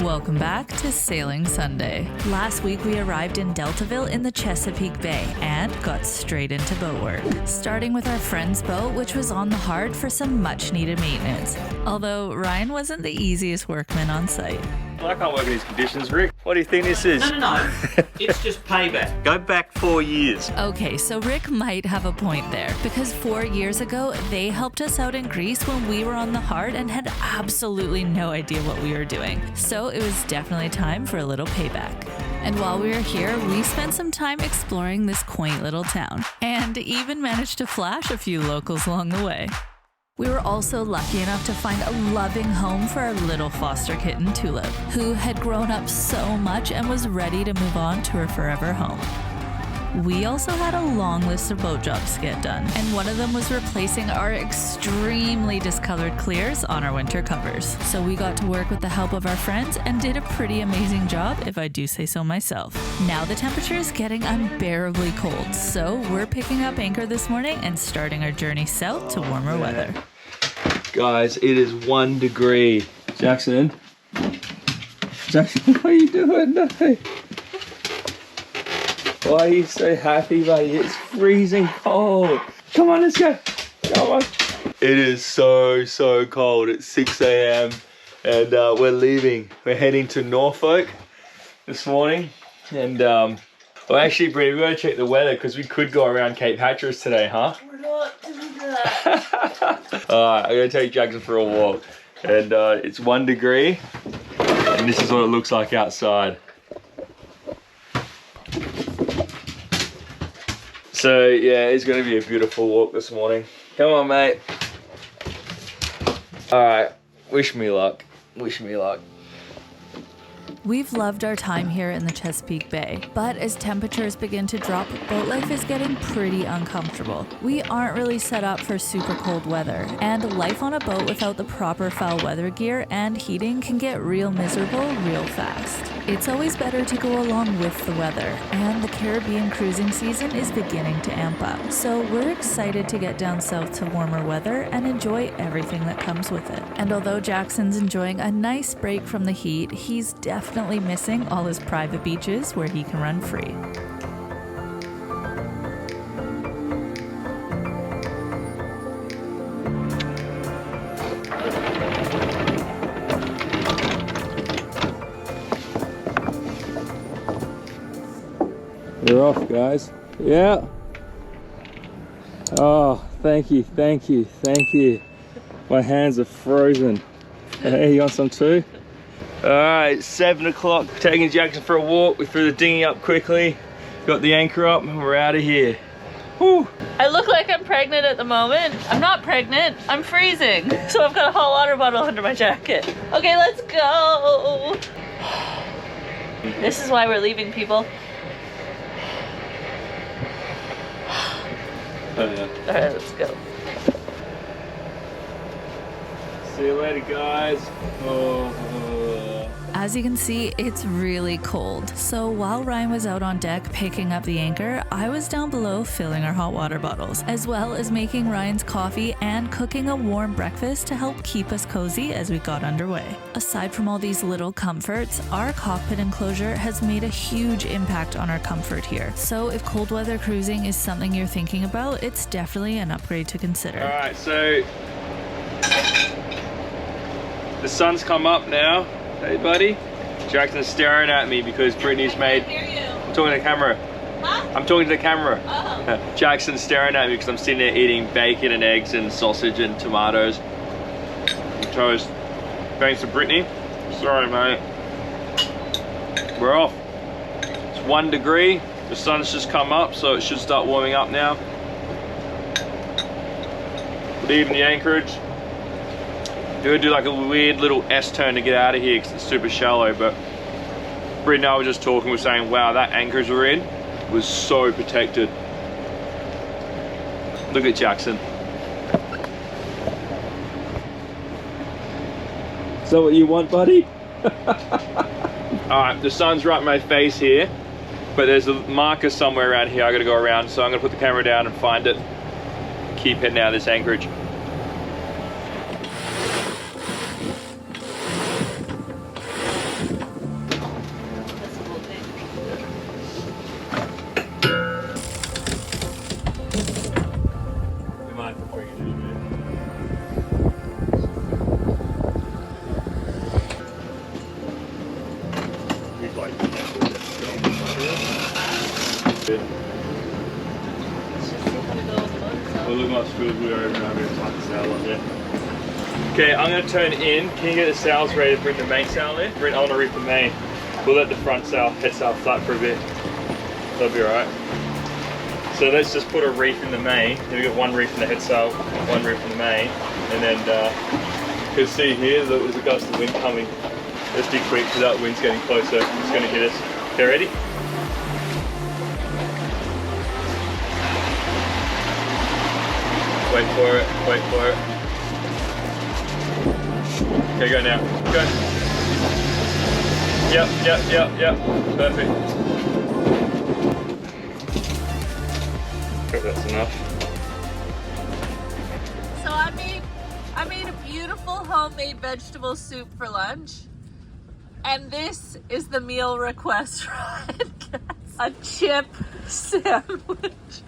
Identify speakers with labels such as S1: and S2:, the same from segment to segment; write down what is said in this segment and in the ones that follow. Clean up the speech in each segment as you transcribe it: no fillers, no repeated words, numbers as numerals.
S1: Welcome back to Sailing Sunday. Last week we arrived in Deltaville in the Chesapeake Bay and got straight into boat work. Starting with our friend's boat, which was on the Heart for some much needed maintenance. Although Ryan wasn't the easiest workman on site.
S2: Well, I can't work in these conditions, Rick. What do you think this is?
S3: No. It's just payback.
S2: Go back 4 years.
S1: Okay, so Rick might have a point there, because 4 years ago, they helped us out in Greece when we were on the Heart and had absolutely no idea what we were doing. So it was definitely time for a little payback. And while we were here, we spent some time exploring this quaint little town, and even managed to flash a few locals along the way. We were also lucky enough to find a loving home for our little foster kitten, Tulip, who had grown up so much and was ready to move on to her forever home. We also had a long list of boat jobs to get done, and one of them was replacing our extremely discolored clears on our winter covers. So we got to work with the help of our friends and did a pretty amazing job, if I do say so myself. Now the temperature is getting unbearably cold, so we're picking up anchor this morning and starting our journey south to warmer weather.
S2: Guys, it is 1 degree. Jackson, what are you doing? No. Why are you so happy, buddy? It's freezing cold. Come on, let's go. Come on. It is so cold. It's 6 a.m. and we're leaving. We're heading to Norfolk this morning. And, well, actually, Brittni, we gotta check the weather because we could go around Cape Hatteras today, huh?
S4: We're not doing that.
S2: Alright, I'm gonna take Jackson for a walk. And it's 1 degree. And this is what it looks like outside. So yeah, it's gonna be a beautiful walk this morning. Come on, mate. All right, wish me luck. Wish me luck.
S1: We've loved our time here in the Chesapeake Bay, but as temperatures begin to drop, boat life is getting pretty uncomfortable. We aren't really set up for super cold weather, and life on a boat without the proper foul weather gear and heating can get real miserable real fast. It's always better to go along with the weather, and the Caribbean cruising season is beginning to amp up. So we're excited to get down south to warmer weather and enjoy everything that comes with it. And although Jackson's enjoying a nice break from the heat, he's definitely missing all his private beaches where he can run free.
S2: We're off, guys. Yeah. Oh, thank you. My hands are frozen. Hey, you want some too? All right, 7 o'clock. Taking Jackson for a walk. We threw the dinghy up quickly. Got the anchor up and we're out of here. Whew.
S4: I look like I'm pregnant at the moment. I'm not pregnant, I'm freezing. So I've got a hot water bottle under my jacket. Okay, let's go. This is why we're leaving, people. All right, let's go.
S2: See you later, guys.
S1: As you can see, it's really cold. So while Ryan was out on deck picking up the anchor, I was down below filling our hot water bottles, as well as making Ryan's coffee and cooking a warm breakfast to help keep us cozy as we got underway. Aside from all these little comforts, our cockpit enclosure has made a huge impact on our comfort here. So if cold weather cruising is something you're thinking about, it's definitely an upgrade to consider.
S2: All right, so the sun's come up now. Hey, buddy. Jackson's staring at me because Brittni's made... I'm talking to the camera.
S4: Huh?
S2: I'm talking to the camera.
S4: Oh.
S2: Jackson's staring at me because I'm sitting there eating bacon and eggs and sausage and tomatoes and toast. Thanks to Brittni. Sorry, mate. We're off. It's 1 degree. The sun's just come up, so it should start warming up now. Leaving the anchorage. We're gonna do like a weird little S-turn to get out of here because it's super shallow, but Brittni and I were just talking, we're saying, wow, that anchorage we're in was so protected. Look at Jackson. Is that what you want, buddy? Alright, the sun's right in my face here, but there's a marker somewhere around here I gotta go around, so I'm gonna put the camera down and find it. Keep heading out of this anchorage. Good.
S4: Let's just see how we go with the motor.
S2: Well, look how smooth we are even having a tight sail up there. Okay, I'm going to turn in. Can you get the sails ready to bring the main sail in? I want to reef the main. We'll let the front sail, head sail flat for a bit. That'll be alright. So let's just put a reef in the main. Then we got one reef in the head sail, one reef in the main. And then you can see here that there's a gust of wind coming. Let's be quick because that wind's getting closer. It's going to hit us. Okay, ready? Wait for it, wait for it. Okay, go now. Go. Yep. Perfect. Hope that's enough.
S4: So I made a beautiful homemade vegetable soup for lunch. And this is the meal request, right? A chip sandwich.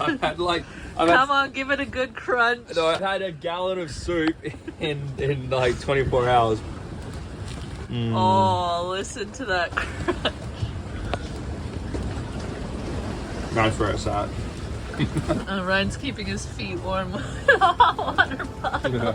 S2: I've had like...
S4: Come on, give it a good crunch.
S2: No, I've had a gallon of soup in like 24 hours.
S4: Oh, listen to that crunch.
S2: Nice where it's at.
S4: Ryan's keeping his feet warm with a hot water bottle.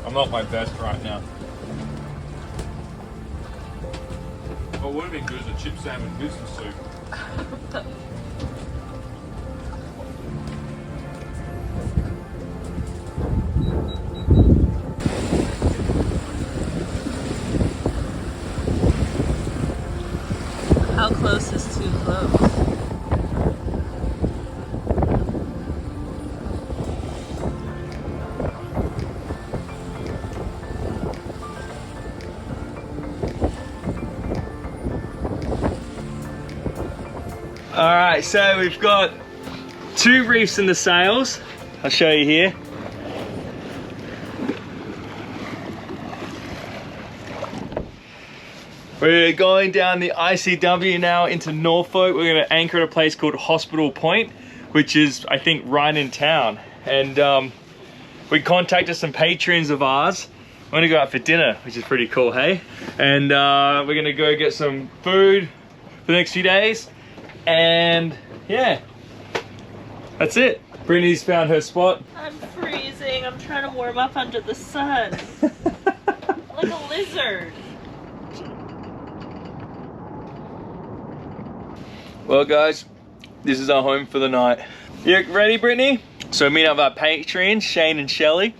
S2: I'm not my best right now. What would have been good is a chip sandwich with some soup.
S4: How close is too close?
S2: Alright, so we've got 2 reefs in the sails. I'll show you here. We're going down the ICW now into Norfolk. We're going to anchor at a place called Hospital Point, which is, I think, right in town. And we contacted some patrons of ours. We're going to go out for dinner, which is pretty cool, hey? And we're going to go get some food for the next few days. And yeah, that's it. Brittni's found her spot.
S4: I'm freezing. I'm trying to warm up under the sun. Like a lizard.
S2: Well guys, this is our home for the night. You ready, Brittni? So meet up our patrons, Shane and Shelley.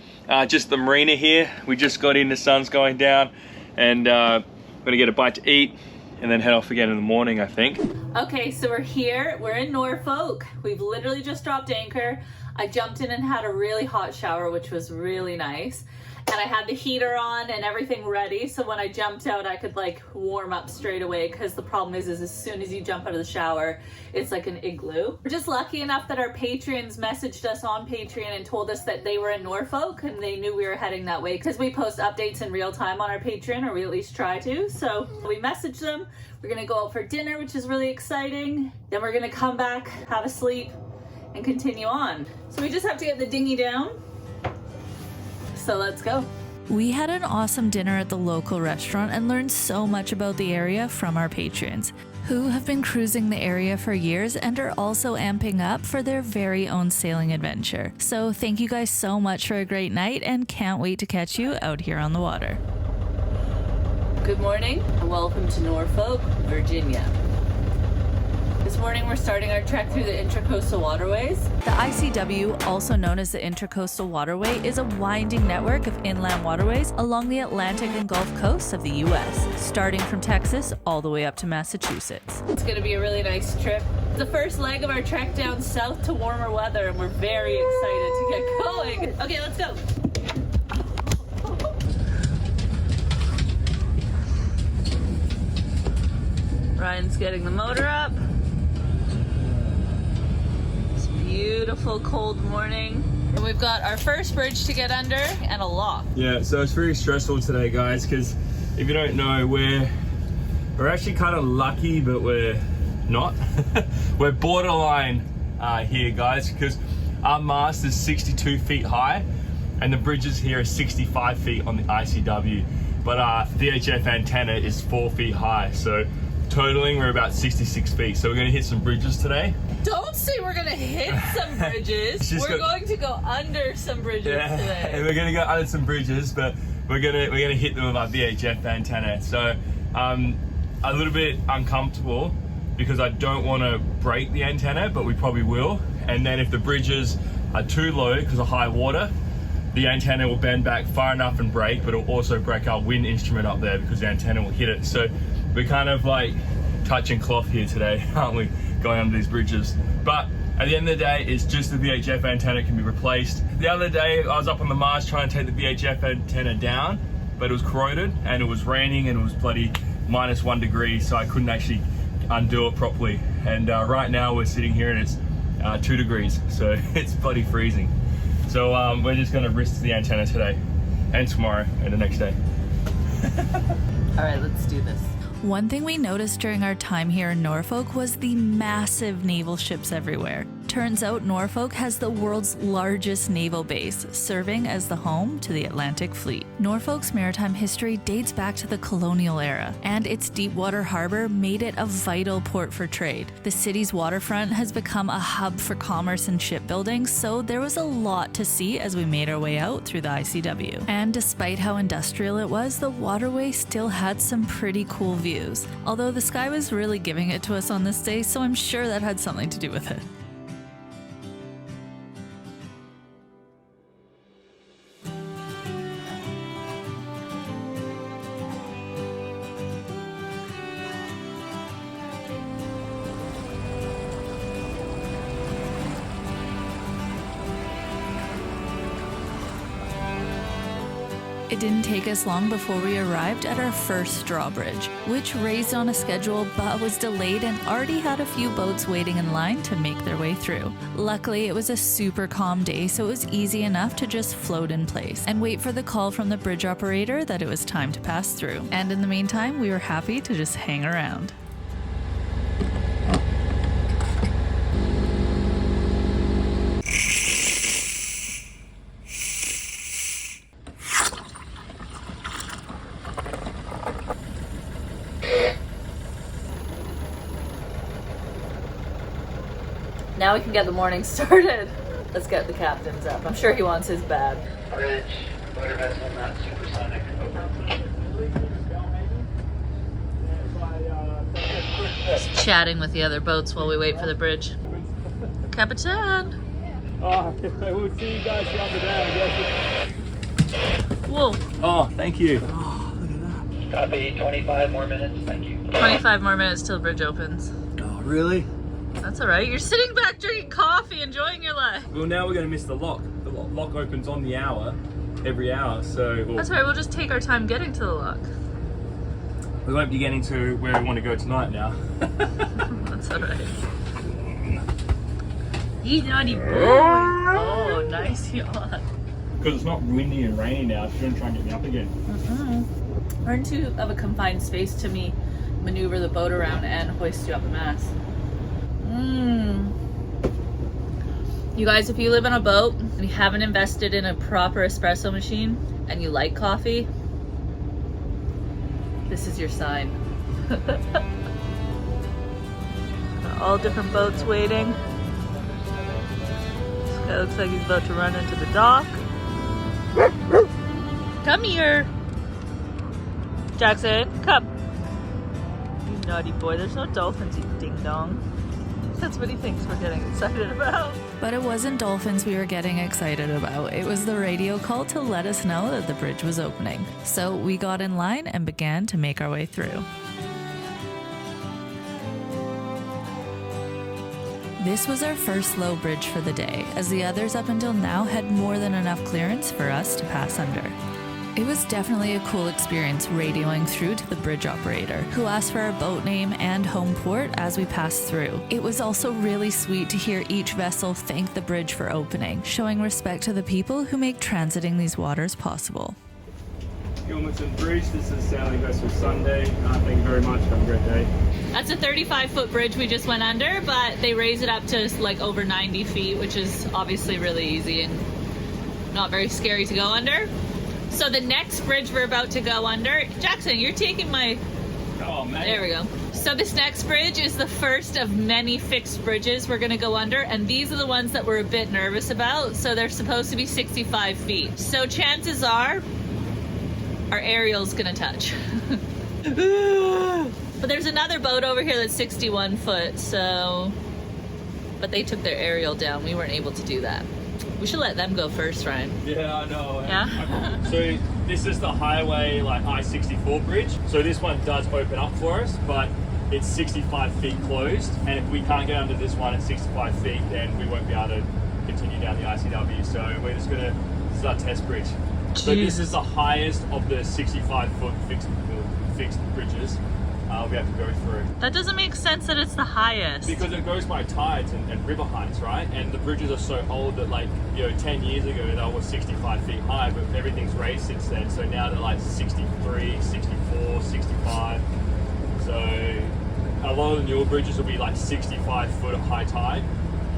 S2: Just the marina here. We just got in, the sun's going down, and we're gonna get a bite to eat and then head off again in the morning, I think.
S4: Okay, so we're here. We're in Norfolk. We've literally just dropped anchor. I jumped in and had a really hot shower, which was really nice. And I had the heater on and everything ready, so when I jumped out, I could like warm up straight away, because the problem is as soon as you jump out of the shower, it's like an igloo. We're just lucky enough that our patrons messaged us on Patreon and told us that they were in Norfolk and they knew we were heading that way, because we post updates in real time on our Patreon, or we at least try to. So we messaged them. We're gonna go out for dinner, which is really exciting. Then we're gonna come back, have a sleep, and continue on. So we just have to get the dinghy down. So let's go.
S1: We had an awesome dinner at the local restaurant and learned so much about the area from our patrons, who have been cruising the area for years and are also amping up for their very own sailing adventure. So thank you guys so much for a great night, and can't wait to catch you out here on the water.
S4: Good morning and welcome to Norfolk, Virginia. This morning we're starting our trek through the Intracoastal Waterways.
S1: The ICW, also known as the Intracoastal Waterway, is a winding network of inland waterways along the Atlantic and Gulf coasts of the U.S., starting from Texas all the way up to Massachusetts.
S4: It's going to be a really nice trip. The first leg of our trek down south to warmer weather, and we're very excited to get going. Okay, let's go. Ryan's getting the motor up. Beautiful cold morning. And we've got our first bridge to get under and a lock.
S2: Yeah, so it's very stressful today, guys, because if you don't know, we're actually kind of lucky, but we're not. We're borderline here, guys, because our mast is 62 feet high and the bridges here are 65 feet on the ICW, but our VHF antenna is 4 feet high, so totaling, we're about 66 feet. So we're gonna hit some bridges today.
S4: Don't say we're gonna hit some bridges. We're going to go under some bridges today.
S2: And we're gonna go under some bridges, but we're gonna hit them with our VHF antenna. So a little bit uncomfortable because I don't want to break the antenna, but we probably will. And then if the bridges are too low because of high water, the antenna will bend back far enough and break, but it'll also break our wind instrument up there because the antenna will hit it. So we're kind of like touching cloth here today, aren't we? Going under these bridges. But at the end of the day, it's just the VHF antenna can be replaced. The other day, I was up on the mast trying to take the VHF antenna down, but it was corroded and it was raining and it was bloody -1 degree, so I couldn't actually undo it properly. And right now we're sitting here and it's 2 degrees, so it's bloody freezing. So we're just gonna risk the antenna today and tomorrow and the next day.
S4: All right, let's do this.
S1: One thing we noticed during our time here in Norfolk was the massive naval ships everywhere. Turns out Norfolk has the world's largest naval base, serving as the home to the Atlantic Fleet. Norfolk's maritime history dates back to the colonial era, and its deepwater harbor made it a vital port for trade. The city's waterfront has become a hub for commerce and shipbuilding, so there was a lot to see as we made our way out through the ICW. And despite how industrial it was, the waterway still had some pretty cool views. Although the sky was really giving it to us on this day, so I'm sure that had something to do with it. It didn't take us long before we arrived at our first drawbridge, which raised on a schedule but was delayed and already had a few boats waiting in line to make their way through. Luckily, it was a super calm day, so it was easy enough to just float in place and wait for the call from the bridge operator that it was time to pass through. And in the meantime, we were happy to just hang around.
S4: Now we can get the morning started. Let's get the captain's up. I'm sure he wants his bad.
S3: Bridge, motor vessel, not supersonic.
S4: Just chatting with the other boats while we wait for the bridge. Capitan!
S2: Oh, we'll see you guys the other day,
S4: Whoa.
S2: Oh, thank you.
S3: Copy, 25 more minutes, thank you.
S4: 25 more minutes till the bridge opens.
S2: Oh, really?
S4: That's all right. You're sitting back drinking coffee, enjoying your life.
S2: Well, now we're going to miss the lock. The lock opens on the hour, every hour, so...
S4: That's all right. We'll just take our time getting to the lock.
S2: We won't be getting to where we want to go tonight now.
S4: That's all right. You naughty boy. Oh, nice yawn.
S2: Because it's not windy and rainy now, if you're going to try and get me up again.
S4: We're in too of a confined space to me maneuver the boat around and hoist you up a mast. You guys, if you live on a boat and you haven't invested in a proper espresso machine and you like coffee, this is your sign. All different boats waiting. This guy looks like he's about to run into the dock. Come here. Jackson, come. You naughty boy, there's no dolphins, you ding dong. That's what he thinks we're getting excited about.
S1: But it wasn't dolphins we were getting excited about. It was the radio call to let us know that the bridge was opening. So we got in line and began to make our way through. This was our first low bridge for the day, as the others up until now had more than enough clearance for us to pass under. It was definitely a cool experience radioing through to the bridge operator, who asked for our boat name and home port as we passed through. It was also really sweet to hear each vessel thank the bridge for opening, showing respect to the people who make transiting these waters possible.
S2: Gilmerton Bridge, this is sailing vessel Sunday. Thank you very much, have a great day.
S4: That's a 35-foot bridge we just went under, but they raise it up to like over 90 feet, which is obviously really easy and not very scary to go under. So the next bridge we're about to go under, Jackson, you're taking my
S2: Oh, man.
S4: There we go. So this next bridge is the first of many fixed bridges we're gonna go under, and these are the ones that we're a bit nervous about. So they're supposed to be 65 feet. So chances are our aerial's gonna touch. But there's another boat over here that's 61 foot, so... But they took their aerial down. We weren't able to do that. We should let them go first, Ryan.
S2: Yeah, I know.
S4: Yeah?
S5: So this is the highway, like I-64 bridge. So this one does open up for us, but it's 65 feet closed. And if we can't get under this one at 65 feet, then we won't be able to continue down the ICW. So we're just gonna, this is our test bridge. So this is the highest of the 65-foot fixed bridges we have to go through.
S4: That doesn't make sense that it's the highest.
S5: Because it goes by tides and river heights, right? And the bridges are so old that, like, 10 years ago they were 65 feet high, but everything's raised since then. So now they're like 63, 64, 65. So a lot of the newer bridges will be like 65 foot of high tide.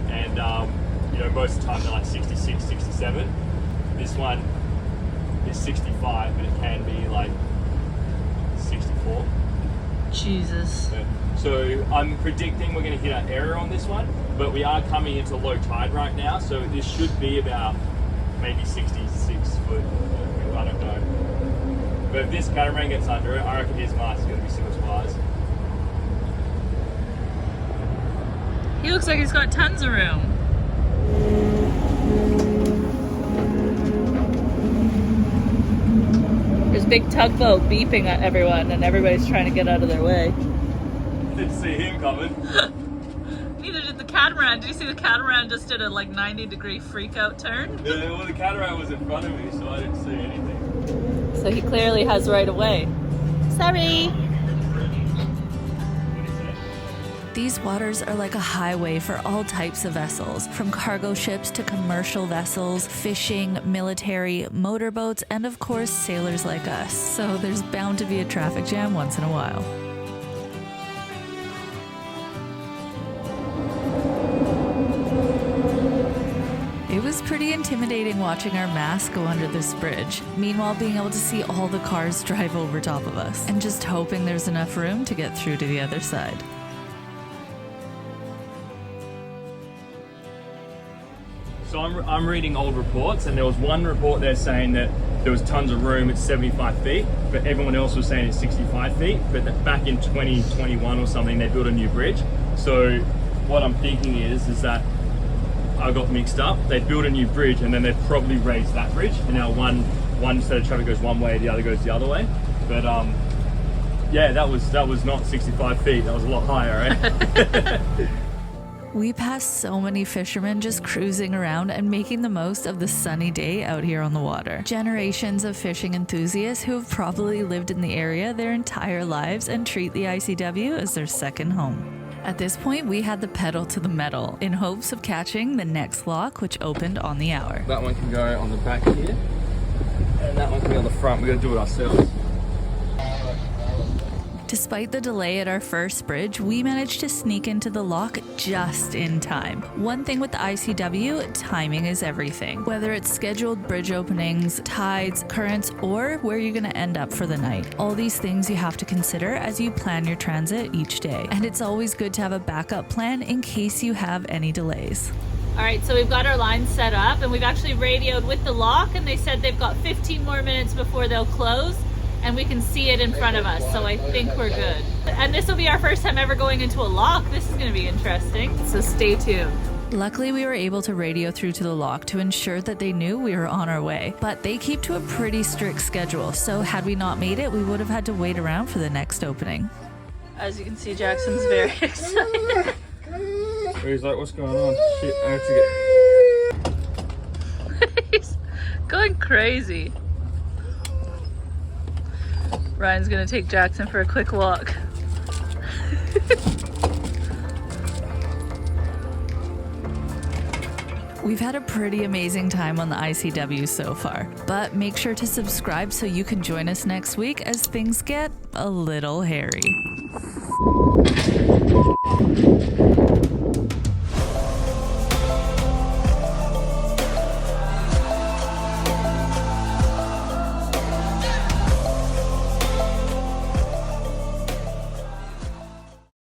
S5: And, most of the time they're like 66, 67. This one is 65, but it can be like 64.
S4: Jesus.
S5: So I'm predicting we're going to hit our area on this one, but we are coming into low tide right now, so this should be about maybe 66 foot. I don't know. But if this catamaran gets under it, I reckon his mast is going to be similar to ours.
S4: He looks like he's got tons of room. There's a big tugboat beeping at everyone, and everybody's trying to get out of their way.
S5: Didn't see him coming.
S4: Neither did the catamaran. Did you see the catamaran just did a like 90-degree freak out turn?
S5: Yeah, well, the catamaran was in front of me, so I didn't see anything.
S4: So he clearly has right away. Sorry.
S1: These waters are like a highway for all types of vessels, from cargo ships to commercial vessels, fishing, military, motorboats, and of course, sailors like us. So there's bound to be a traffic jam once in a while. It was pretty intimidating watching our mass go under this bridge. Meanwhile, being able to see all the cars drive over top of us, and just hoping there's enough room to get through to the other side.
S5: So I'm reading old reports, and there was one report there saying that there was tons of room at 75 feet, but everyone else was saying it's 65 feet. But back in 2021 or something, they built a new bridge. So what I'm thinking is that I got mixed up. They built a new bridge, and then they probably raised that bridge, and now one set of traffic goes one way, the other goes the other way. But yeah, that was not 65 feet. That was a lot higher, right?
S1: We passed so many fishermen just cruising around and making the most of the sunny day out here on the water. Generations of fishing enthusiasts who have probably lived in the area their entire lives and treat the ICW as their second home. At this point, we had the pedal to the metal in hopes of catching the next lock, which opened on the hour.
S5: That one can go on the back here, and that one can be on the front. We're going to do it ourselves.
S1: Despite the delay at our first bridge, we managed to sneak into the lock just in time. One thing with the ICW, timing is everything. Whether it's scheduled bridge openings, tides, currents, or where you're gonna end up for the night. All these things you have to consider as you plan your transit each day. And it's always good to have a backup plan in case you have any delays.
S4: All right, so we've got our lines set up, and we've actually radioed with the lock, and they said they've got 15 more minutes before they'll close. And we can see it in front of us, so I think we're good. And this will be our first time ever going into a lock. This is going to be interesting, so stay tuned.
S1: Luckily, we were able to radio through to the lock to ensure that they knew we were on our way. But they keep to a pretty strict schedule, so had we not made it, we would have had to wait around for the next opening.
S4: As you can see, Jackson's very excited.
S5: He's like, what's going on? Shit, I have to get...
S4: He's going crazy. Ryan's gonna take Jackson for a quick walk.
S1: We've had a pretty amazing time on the ICW so far, but make sure to subscribe so you can join us next week as things get a little hairy.